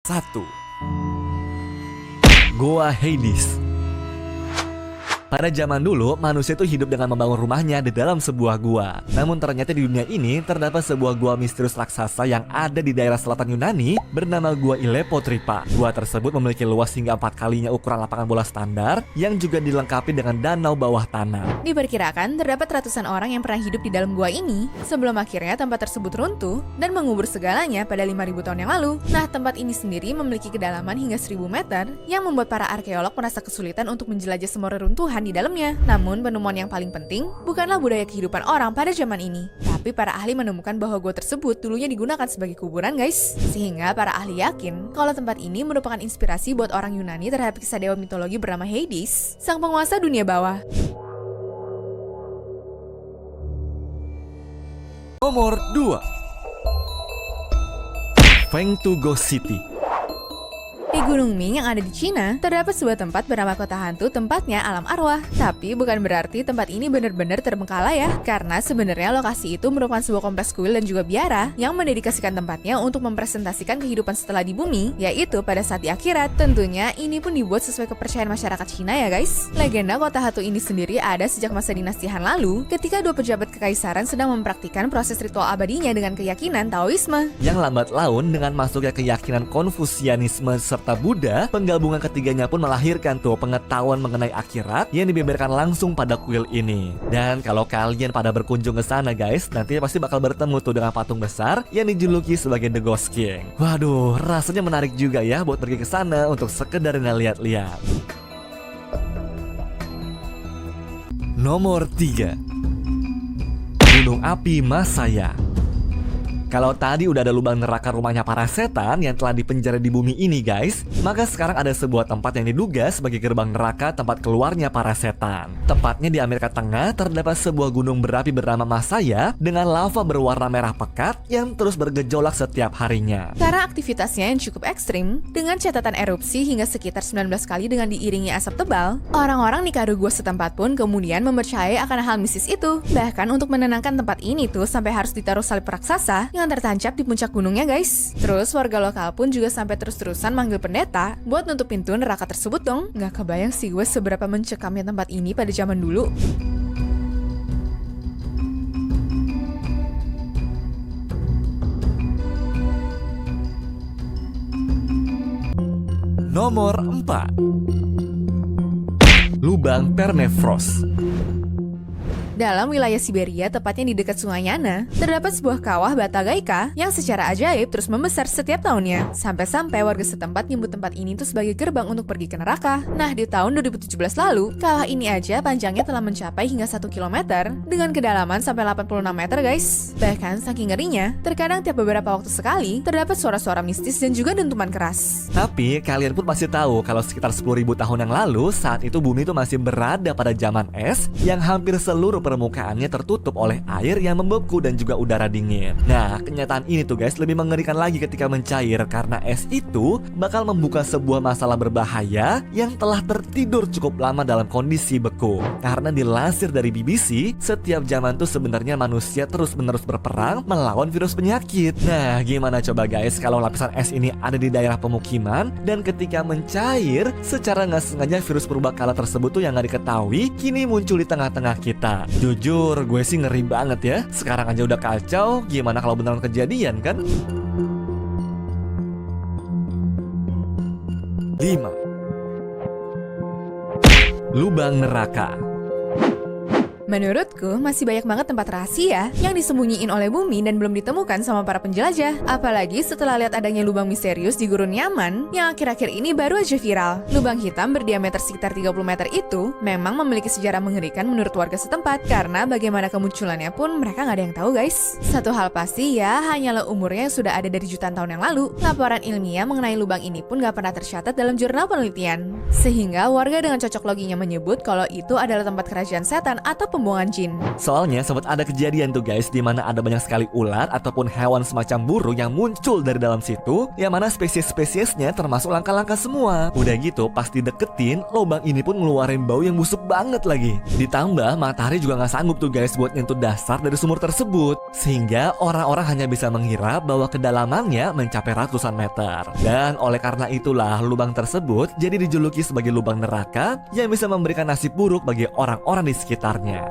1. Goa Hades. Pada zaman dulu, manusia itu hidup dengan membangun rumahnya di dalam sebuah gua. Namun ternyata di dunia ini terdapat sebuah gua misterius raksasa yang ada di daerah selatan Yunani bernama Gua Ilepotripa. Gua tersebut memiliki luas hingga 4 kalinya ukuran lapangan bola standar yang juga dilengkapi dengan danau bawah tanah. Diperkirakan terdapat ratusan orang yang pernah hidup di dalam gua ini sebelum akhirnya tempat tersebut runtuh dan mengubur segalanya pada 5.000 tahun yang lalu. Nah, tempat ini sendiri memiliki kedalaman hingga 1.000 meter yang membuat para arkeolog merasa kesulitan untuk menjelajah semua reruntuhan di dalamnya. Namun, penemuan yang paling penting bukanlah budaya kehidupan orang pada zaman ini, tapi para ahli menemukan bahwa gua tersebut dulunya digunakan sebagai kuburan, guys. Sehingga para ahli yakin kalau tempat ini merupakan inspirasi buat orang Yunani terhadap kisah dewa mitologi bernama Hades, sang penguasa dunia bawah. Nomor 2. Fengtugo City. Di Gunung Ming yang ada di Cina, terdapat sebuah tempat bernama kota hantu, tempatnya alam arwah. Tapi bukan berarti tempat ini benar-benar terbengkalai ya, karena sebenarnya lokasi itu merupakan sebuah kompleks kuil dan juga biara yang mendedikasikan tempatnya untuk mempresentasikan kehidupan setelah di bumi, yaitu pada saat di akhirat. Tentunya ini pun dibuat sesuai kepercayaan masyarakat Cina ya guys. Legenda kota hantu ini sendiri ada sejak masa dinasti Han lalu, ketika dua pejabat kekaisaran sedang mempraktikkan proses ritual abadinya dengan keyakinan Taoisme. Yang lambat laun dengan masuknya keyakinan Konfusianisme serta Buddha, penggabungan ketiganya pun melahirkan tuh pengetahuan mengenai akhirat yang dibeberkan langsung pada kuil ini. Dan kalau kalian pada berkunjung ke sana guys, nanti pasti bakal bertemu tuh dengan patung besar yang dijuluki sebagai The Ghost King. Waduh, rasanya menarik juga ya buat pergi ke sana untuk sekedar ngeliat-liat. Nomor 3. Gunung Api Masaya. Kalau tadi udah ada lubang neraka rumahnya para setan yang telah dipenjara di bumi ini guys, maka sekarang ada sebuah tempat yang diduga sebagai gerbang neraka tempat keluarnya para setan. Tepatnya di Amerika Tengah terdapat sebuah gunung berapi bernama Masaya dengan lava berwarna merah pekat yang terus bergejolak setiap harinya. Karena aktivitasnya yang cukup ekstrim, dengan catatan erupsi hingga sekitar 19 kali dengan diiringi asap tebal, orang-orang di Nicaragua setempat pun kemudian mempercayai akan hal mistis itu. Bahkan untuk menenangkan tempat ini tuh sampai harus ditaruh salib raksasa yang tertancap di puncak gunungnya guys. Terus warga lokal pun juga sampai terus-terusan manggil pendeta buat nutup pintu neraka tersebut dong. Nggak kebayang sih gue seberapa mencekamnya tempat ini pada zaman dulu. Nomor 4. Lubang Permafrost. Dalam wilayah Siberia, tepatnya di dekat Sungai Yana, terdapat sebuah kawah bata gaika yang secara ajaib terus membesar setiap tahunnya. Sampai-sampai warga setempat nyebut tempat ini tuh sebagai gerbang untuk pergi ke neraka. Nah, di tahun 2017 lalu, kawah ini aja panjangnya telah mencapai hingga 1 km dengan kedalaman sampai 86 meter guys. Bahkan saking ngerinya, terkadang tiap beberapa waktu sekali terdapat suara-suara mistis dan juga dentuman keras. Tapi kalian pun pasti tahu kalau sekitar 10.000 tahun yang lalu, saat itu bumi itu masih berada pada zaman es yang hampir seluruh permukaannya tertutup oleh air yang membeku dan juga udara dingin. Nah, kenyataan ini tuh guys lebih mengerikan lagi ketika mencair karena es itu bakal membuka sebuah masalah berbahaya yang telah tertidur cukup lama dalam kondisi beku. Karena dilansir dari BBC, setiap zaman tuh sebenarnya manusia terus-menerus berperang melawan virus penyakit. Nah, gimana coba guys kalau lapisan es ini ada di daerah pemukiman dan ketika mencair, secara nggak sengaja virus purbakala tersebut tuh yang nggak diketahui kini muncul di tengah-tengah kita. Jujur, gue sih ngeri banget ya. Sekarang aja udah kacau, gimana kalau beneran kejadian kan? 5. Lubang neraka. Menurutku, masih banyak banget tempat rahasia yang disembunyiin oleh bumi dan belum ditemukan sama para penjelajah. Apalagi setelah lihat adanya lubang misterius di Gurun Yaman yang akhir-akhir ini baru aja viral. Lubang hitam berdiameter sekitar 30 meter itu memang memiliki sejarah mengerikan menurut warga setempat. Karena bagaimana kemunculannya pun mereka nggak ada yang tahu guys. Satu hal pasti ya, hanyalah umurnya yang sudah ada dari jutaan tahun yang lalu. Laporan ilmiah mengenai lubang ini pun nggak pernah tercatat dalam jurnal penelitian. Sehingga warga dengan cocok loginya menyebut kalau itu adalah tempat kerajaan setan atau pembuangan jin. Soalnya sempat ada kejadian tuh guys, di mana ada banyak sekali ular ataupun hewan semacam burung yang muncul dari dalam situ, yang mana spesies-spesiesnya termasuk langka-langka semua. Udah gitu pas dideketin, lubang ini pun ngeluarin bau yang busuk banget lagi. Ditambah matahari juga nggak sanggup tuh guys buat nyentuh dasar dari sumur tersebut, sehingga orang-orang hanya bisa mengira bahwa kedalamannya mencapai ratusan meter. Dan oleh karena itulah lubang tersebut jadi dijuluki sebagai lubang neraka yang bisa memberikan nasib buruk bagi orang-orang di sekitarnya.